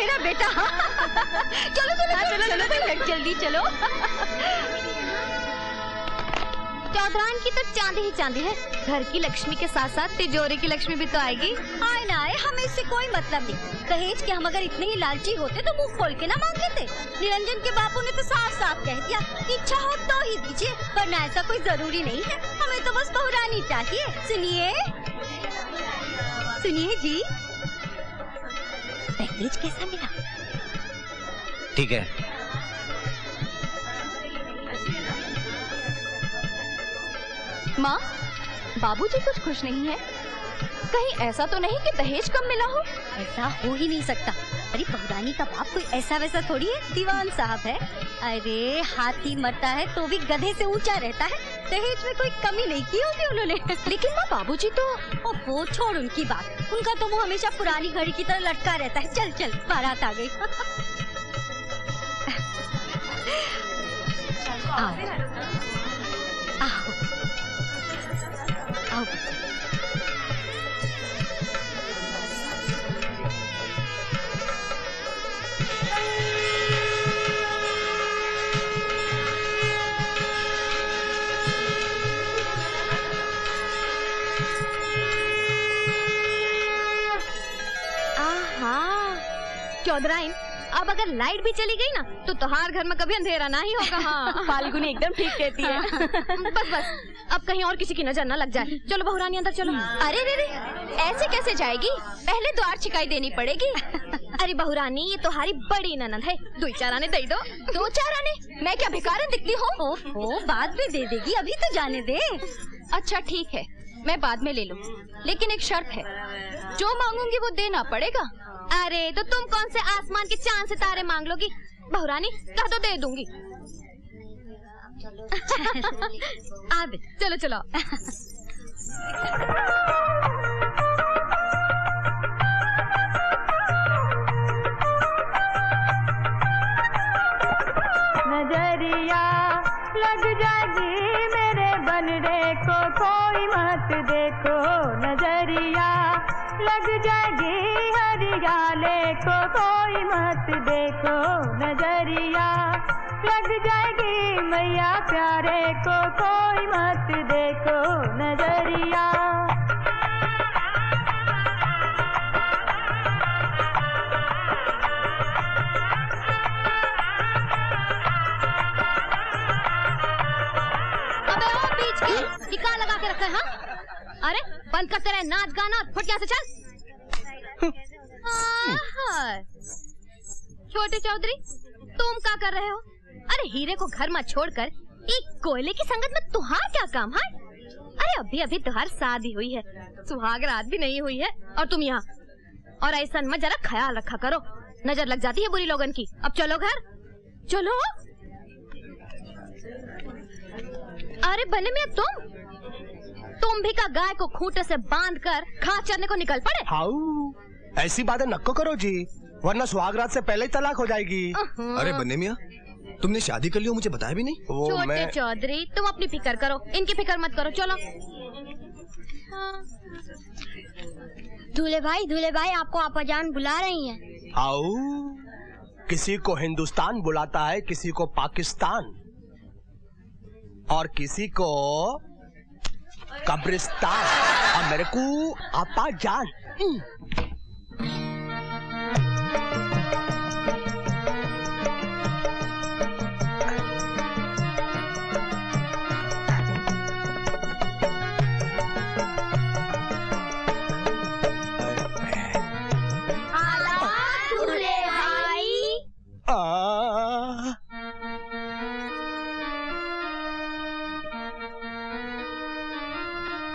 मेरा बेटा। चलो चलो चलो चलो जल्दी चलो। चौधरान की तो चांदी ही चांदी है। घर की लक्ष्मी के साथ साथ तिजोरी की लक्ष्मी भी तो आएगी। आए ना आए, हमें इससे कोई मतलब नहीं। दहेज के हम अगर इतने ही लालची होते तो मुंह खोल के ना मांग लेते। निरंजन के बापू ने तो साफ साफ कह दिया, इच्छा हो तो ही दीजिए, वरना ऐसा कोई जरूरी नहीं है। हमें तो बस बहुरानी चाहिए। सुनिए सुनिए जी, दहेज कैसा मिला? ठीक है। माँ, बाबूजी कुछ खुश नहीं है। कहीं ऐसा तो नहीं कि दहेज कम मिला हो? ऐसा हो ही नहीं सकता। अरे बहुरानी का बाप कोई ऐसा वैसा थोड़ी है, दीवान साहब है। अरे हाथी मरता है तो भी गधे से ऊंचा रहता है। दहेज में कोई कमी नहीं की होगी उन्होंने। लेकिन माँ, बाबूजी तो। ओहो, छोड़ उनकी बात। उनका तो मुंह हमेशा पुरानी घड़ी की तरह लटका रहता है। चल चल, बारात आ गई। आओ। चौधराइन, अब अगर लाइट भी चली गई ना तो तुम्हार घर में कभी अंधेरा ना ही होगा। हाँ, फाल्गुनी एकदम ठीक कहती है। बस बस, अब कहीं और किसी की नजर ना लग जाए। चलो बहुरानी अंदर चलो। अरे रे रे, ऐसे कैसे जाएगी? पहले द्वार छिकाई देनी पड़ेगी। अरे बहुरानी, ये तुम्हारी बड़ी ननद है, 2-4 आने दे दो। 2-4 आने? मैं क्या भिखारन दिखती हूँ? ओहो, बाद में दे देगी, अभी तो जाने दे। अच्छा ठीक है, मैं बाद में ले लूँ, लेकिन एक शर्त है, जो मांगूंगी वो देना पड़ेगा। अरे तो तुम कौन से आसमान के चांद सितारे मांग लोगी? बहुरानी कह तो दे दूंगी। अब चलो चलो। नजरिया लग जाएगी मेरे बनने को, कोई मत देखो। नजरिया लग जाएगी हरियाले को, कोई मत देखो। नजरिया लग जाएगी मैया प्यारे को, कोई मत देखो। नजरिया टिका लगा के रखा है। हाँ? अरे बंद करते रहे नाच गाना, फुट यहाँ से चल। छोटे चौधरी, तुम क्या कर रहे हो? अरे हीरे को घर में छोड़कर एक कोयले की संगत में तुहार क्या काम है? अरे अभी अभी तुहार शादी हुई है, सुहाग रात भी नहीं हुई है और तुम यहाँ। और ऐसा में जरा ख्याल रखा करो, नजर लग जाती है बुरी लोगन की। अब चलो घर, चलो। अरे बने में तुम भी का गाय को खूंटे से बांधकर घास चरने को निकल पड़े। हाउ, ऐसी बातें नक्को करो जी, वरना सुहागरात से पहले ही तलाक हो जाएगी। अरे बन्ने मियाँ, तुमने शादी कर ली हो, मुझे बताया भी नहीं। छोटे चौधरी, तुम अपनी फिक्र करो, इनकी फिक्र मत करो। चलो। दूल्हे भाई, आपको आपाजान बुला रही हैं। हाउ, किसी को हिंदुस्तान बुलाता है, किसी को पाकिस्तान, और किसी को कब्रिस्तान, और मेरे को आपा जान।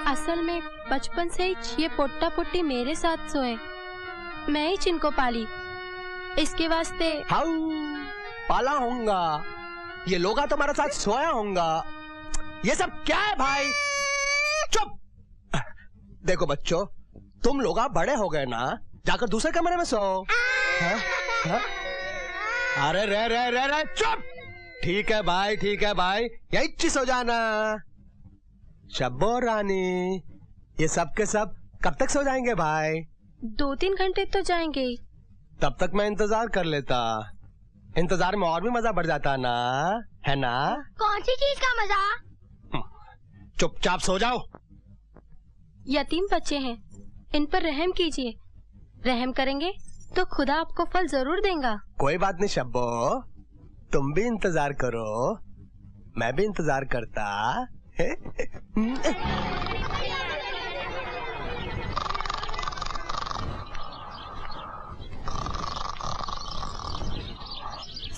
असल में बचपन से ही ये पोट्टा पोट्टी मेरे साथ सोए, मैं ही जिनको पाली, इसके वास्ते। हाउ, पाला होऊंगा, ये लोगा तुम्हारे साथ सोया होऊंगा। ये सब क्या है भाई? चुप। देखो बच्चों, तुम लोगा बड़े हो गए ना, जाकर दूसरे कमरे में सो। हा? अरे रे चुप। ठीक है भाई, यही चीज हो जाना। शब्बो रानी, ये सब के सब कब तक सो जाएंगे भाई? 2-3 घंटे तो जाएंगे ही। तब तक मैं इंतजार कर लेता। इंतजार में और भी मजा बढ़ जाता ना, है ना? कौन सी चीज का मजा? चुपचाप सो जाओ। यतीम बच्चे हैं, इन पर रहम कीजिए। रहम करेंगे तो खुदा आपको फल जरूर देगा। कोई बात नहीं शब्बो, तुम भी इंतजार करो, मैं भी इंतजार करता।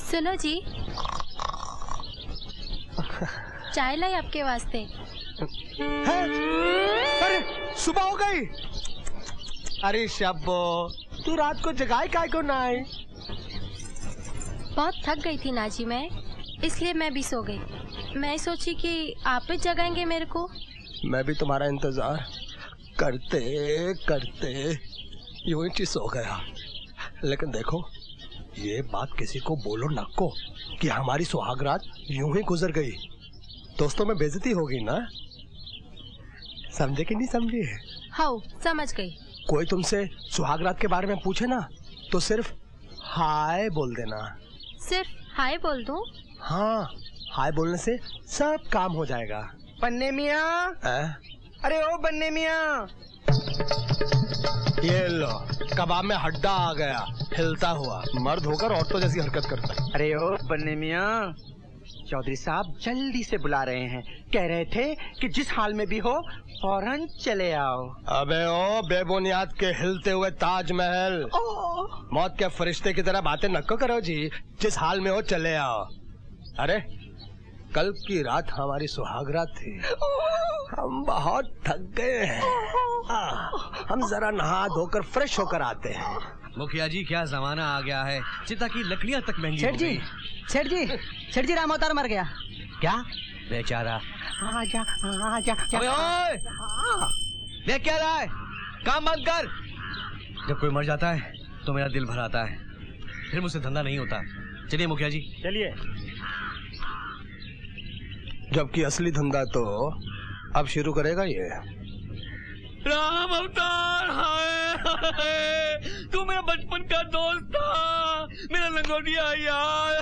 सुनो जी, चाय लाई आपके वास्ते। है? अरे सुबह हो गई। अरे शब्बो, तू रात को जगाई काय को ना आई? बहुत थक गई थी नाजी मैं, इसलिए मैं भी सो गई। मैं सोची कि आप भी जगाएंगे मेरे को। मैं भी तुम्हारा इंतजार करते करते यूं ही सो गया। लेकिन देखो, ये बात किसी को बोलो नको कि हमारी सुहागरात यूं ही गुजर गई। दोस्तों में बेइज्जती होगी ना, समझे कि नहीं समझे? हाँ, समझ गई। कोई तुमसे सुहागरात के बारे में पूछे ना तो सिर्फ हाय बोल देना। सिर्फ हाय बोल दूं? हाँ, हाय बोलने से सब काम हो जाएगा। बन्ने मियाँ, अरे ओ बन्ने मियाँ, ये लो, कबाब में हड्डा आ गया, हिलता हुआ। मर्द होकर औरतों जैसी हरकत करता है। अरे ओ बन्ने मियाँ, चौधरी साहब जल्दी से बुला रहे हैं। कह रहे थे कि जिस हाल में भी हो फौरन चले आओ। अबे ओ बेबुनियाद के हिलते हुए ताजमहल, मौत के फरिश्ते की तरह बातें नको करो जी। जिस हाल में हो चले आओ। अरे कल की रात हमारी सुहागरात थी, हम बहुत थक गए हैं। हम जरा नहा धोकर फ्रेश होकर आते हैं। मुखिया जी, क्या जमाना आ गया है, चिता की लकड़ियां तक महंगी हो गई। सेठ जी राम अवतार मर गया। क्या बेचारा? आजा आजा। अबे ओए, देख क्या रहा है, काम बंद कर। जब कोई मर जाता है तो मेरा दिल भर आता है, फिर मुझसे धंधा नहीं होता। चलिए मुखिया जी, चलिए। जबकि असली धंधा तो अब शुरू करेगा ये। राम अवतार, हाय हाय, तू मेरा बचपन का दोस्त था, मेरा लंगोटिया यार।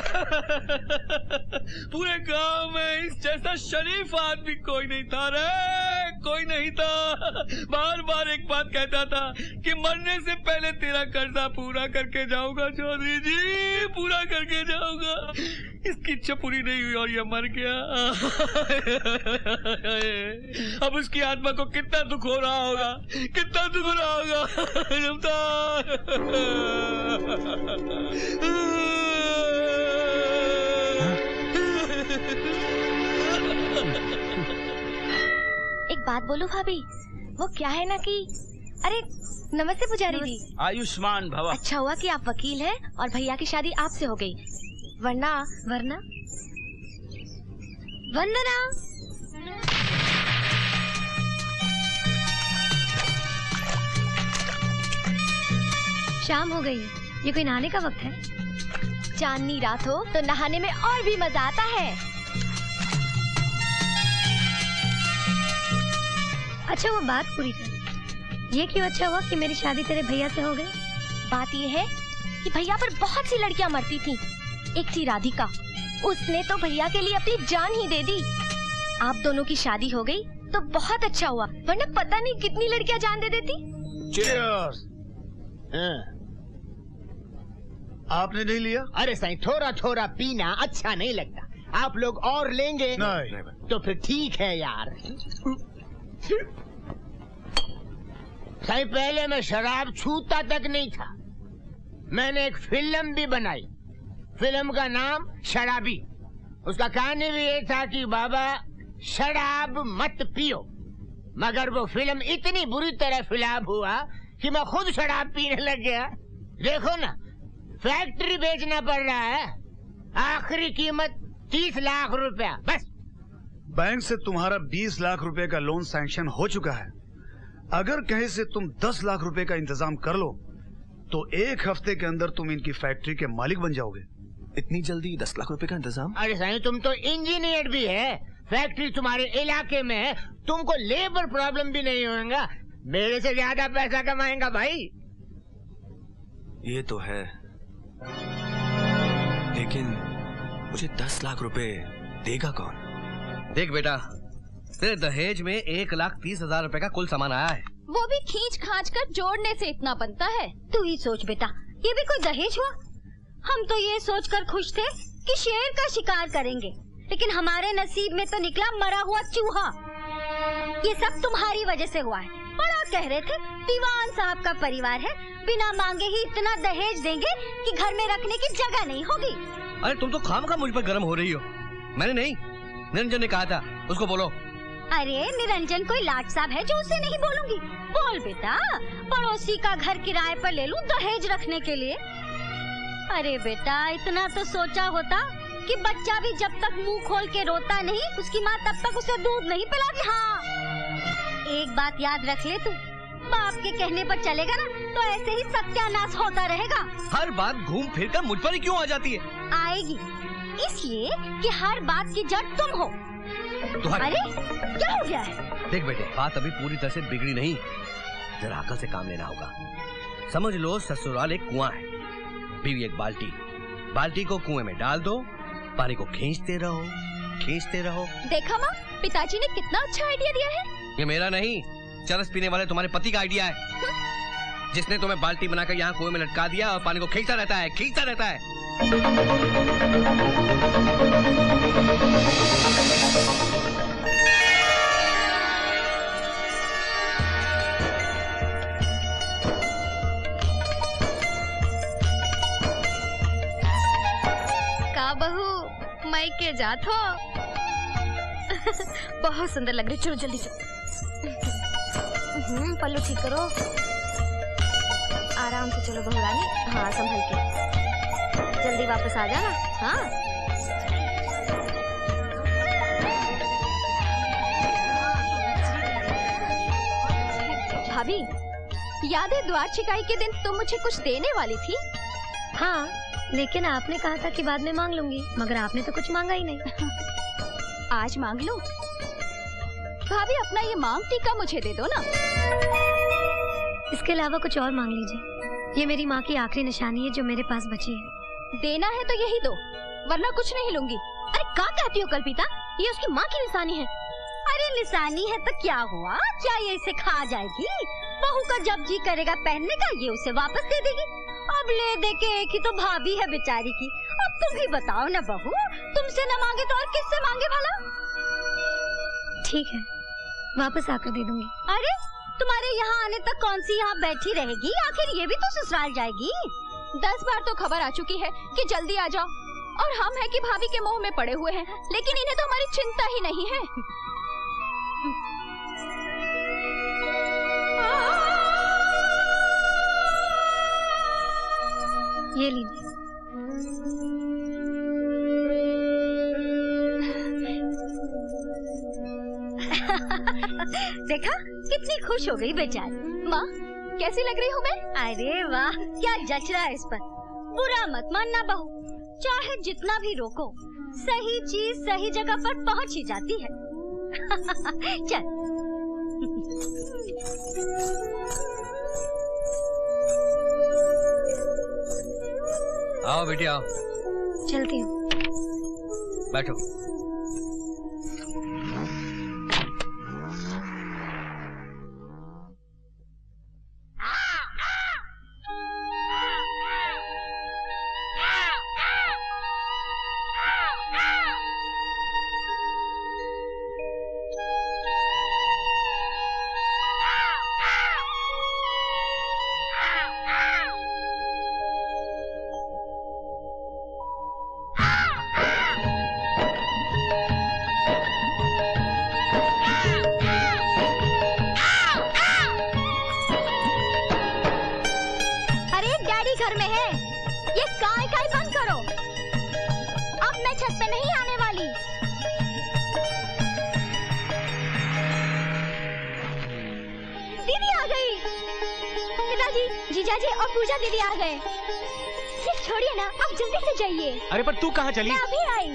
पूरे गांव में इस जैसा शरीफ आदमी कोई नहीं था रे, कोई नहीं था। बार बार एक बात कहता था कि मरने से पहले तेरा कर्जा पूरा करके जाऊंगा चौधरी जी, पूरा करके जाऊंगा। इसकी इच्छा पूरी नहीं हुई और ये मर गया। अब उसकी आत्मा को कितना दुख हो रहा होगा, कितना दुख हो रहा होगा। एक बात बोलूं भाभी, वो क्या है ना कि अरे नमस्ते पुजारी जी। आयुष्मान भव। अच्छा हुआ कि आप वकील हैं और भैया की शादी आपसे हो गई, वरना वंदना। शाम हो गई, ये कोई नहाने का वक्त है? चांदनी रात हो तो नहाने में और भी मजा आता है। अच्छा वो बात पूरी कर, ये क्यों अच्छा हुआ कि मेरी शादी तेरे भैया से हो गई? बात ये है कि भैया पर बहुत सी लड़कियां मरती थी। एक थी राधिका, उसने तो भैया के लिए अपनी जान ही दे दी। आप दोनों की शादी हो गई तो बहुत अच्छा हुआ, वरना पता नहीं कितनी लड़कियां जान दे देती। Cheers! आपने नहीं लिया? अरे सही, थोड़ा थोड़ा पीना अच्छा नहीं लगता। आप लोग और लेंगे? नहीं। तो फिर ठीक है यार। सही, पहले मैं शराब छूता तक नहीं था। मैंने एक फिल्म भी बनाई, फिल्म का नाम शराबी। उसका कहानी भी ये था कि बाबा शराब मत पियो, मगर वो फिल्म इतनी बुरी तरह फ्लॉप हुआ कि मैं खुद शराब पीने लग गया। देखो ना, फैक्ट्री बेचना पड़ रहा है, आखिरी कीमत 30 लाख रुपया बस। बैंक से तुम्हारा 20 लाख रुपए का लोन सैंक्शन हो चुका है। अगर कहीं से तुम 10 लाख रुपए का इंतजाम कर लो तो 1 हफ्ते के अंदर तुम इनकी फैक्ट्री के मालिक बन जाओगे। इतनी जल्दी 10 लाख रुपए का इंतजाम? अरे साईं, तुम तो इंजीनियर भी है, फैक्ट्री तुम्हारे इलाके में है, तुमको लेबर प्रॉब्लम भी नहीं होगा। मेरे से ज्यादा पैसा कमाएगा भाई। ये तो है, लेकिन मुझे 10 लाख रुपए देगा कौन? देख बेटा, तेरे दहेज में 1,30,000 रुपए का कुल सामान आया है। वो भी खींच खांच कर जोड़ने से इतना बनता है। तू ही सोच बेटा, ये भी कोई दहेज हुआ? हम तो ये सोचकर खुश थे कि शेर का शिकार करेंगे, लेकिन हमारे नसीब में तो निकला मरा हुआ चूहा। ये सब तुम्हारी वजह से हुआ है। बड़ा कह रहे थे दीवान साहब का परिवार है, बिना मांगे ही इतना दहेज देंगे कि घर में रखने की जगह नहीं होगी। अरे तुम तो खामखा मुझ पर गर्म हो रही हो। मैंने नहीं, निरंजन ने कहा था, उसको बोलो। अरे निरंजन कोई लाट साहब है जो उसे नहीं बोलूंगी? बोल बेटा, पड़ोसी का घर किराए पर ले लूं दहेज रखने के लिए? अरे बेटा, इतना तो सोचा होता कि बच्चा भी जब तक मुंह खोल के रोता नहीं, उसकी माँ तब तक उसे दूध नहीं पिलाती। हाँ, एक बात याद रख ले तू, बाप के कहने पर चलेगा ना तो ऐसे ही सत्यानाश होता रहेगा। हर बात घूम फिर कर मुझ पर ही क्यों आ जाती है? आएगी, इसलिए कि हर बात की जड़ तुम हो। अरे क्या हो गया है? देख बेटे, बात अभी पूरी तरह से बिगड़ी नहीं, जरा अकल से काम लेना होगा। समझ लो ससुराल एक कुआं है, बीवी एक बाल्टी। बाल्टी को कुएं में डाल दो, पानी को खींचते रहो, खींचते रहो। देखा माँ, पिताजी ने कितना अच्छा आइडिया दिया है। ये मेरा नहीं, चरस पीने वाले तुम्हारे पति का आइडिया है, जिसने तुम्हें बाल्टी बनाकर यहाँ कुएं में लटका दिया और पानी को खींचता रहता है, खींचता रहता है। का बहू मायके जात हो? बहुत सुंदर लग रही, चलो जल्दी चलो। पल्लू ठीक करो, आराम से चलो बहू रानी। हाँ संभल के, जल्दी वापस आ जाना। हाँ भाभी, याद है द्वार छिकाई के दिन तुम मुझे कुछ देने वाली थी? हाँ, लेकिन आपने कहा था कि बाद में मांग लूंगी, मगर आपने तो कुछ मांगा ही नहीं। आज मांग लो भाभी, अपना ये मांग टीका मुझे दे दो ना। इसके अलावा कुछ और मांग लीजिए, ये मेरी माँ की आखिरी निशानी है जो मेरे पास बची है। देना है तो यही दो, वरना कुछ नहीं लूंगी। अरे क्या कहती हो कल्पिता, ये उसकी माँ की निशानी है। अरे निशानी है तो क्या हुआ, क्या ये इसे खा जाएगी? बहू का जब जी करेगा पहनने का, ये उसे वापस दे देगी। अब ले दे के एक ही तो भाभी है बेचारी की। अब तुम ही बताओ ना बहू, तुमसे न मांगे तो और किससे मांगे भला? ठीक है, वापस आकर दे दूंगी। अरे तुम्हारे यहाँ आने तक कौन सी यहाँ बैठी रहेगी? आखिर ये भी तो ससुराल जाएगी। 10 बार तो खबर आ चुकी है कि जल्दी आ जाओ, और हम है कि भाभी के मोह में पड़े हुए हैं, लेकिन इन्हें तो हमारी चिंता ही नहीं है। ये लीजिए। देखा कितनी खुश हो गई बेचारी। माँ कैसी लग रही हूँ मैं? अरे वाह, क्या जच रहा है इस पर। बुरा मत मानना बहू, चाहे जितना भी रोको, सही चीज सही जगह पर पहुँच ही जाती है। चल। आओ बेटी आओ। चलती हूँ। बैठो। जीजाजी और पूजा दीदी आ गए। छोड़िए ना, आप जल्दी से जाइए। अरे पर तू कहाँ चली? मैं अभी आई।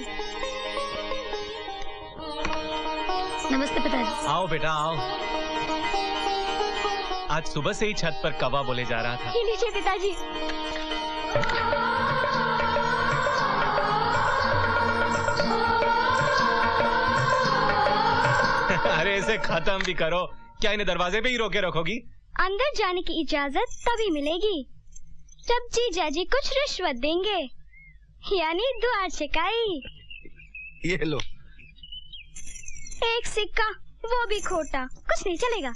नमस्ते पिताजी। आओ बेटा आओ। आज सुबह से ही छत पर कौवा बोले जा रहा था। ये लीजिए पिताजी। अरे इसे खत्म भी करो। क्या इन्हें दरवाजे पे ही रोके रखोगी? अंदर जाने की इजाजत तभी मिलेगी जब जीजा जी कुछ रिश्वत देंगे, यानी दुआ छिकाई। ये लो। एक सिक्का, वो भी खोटा, कुछ नहीं चलेगा।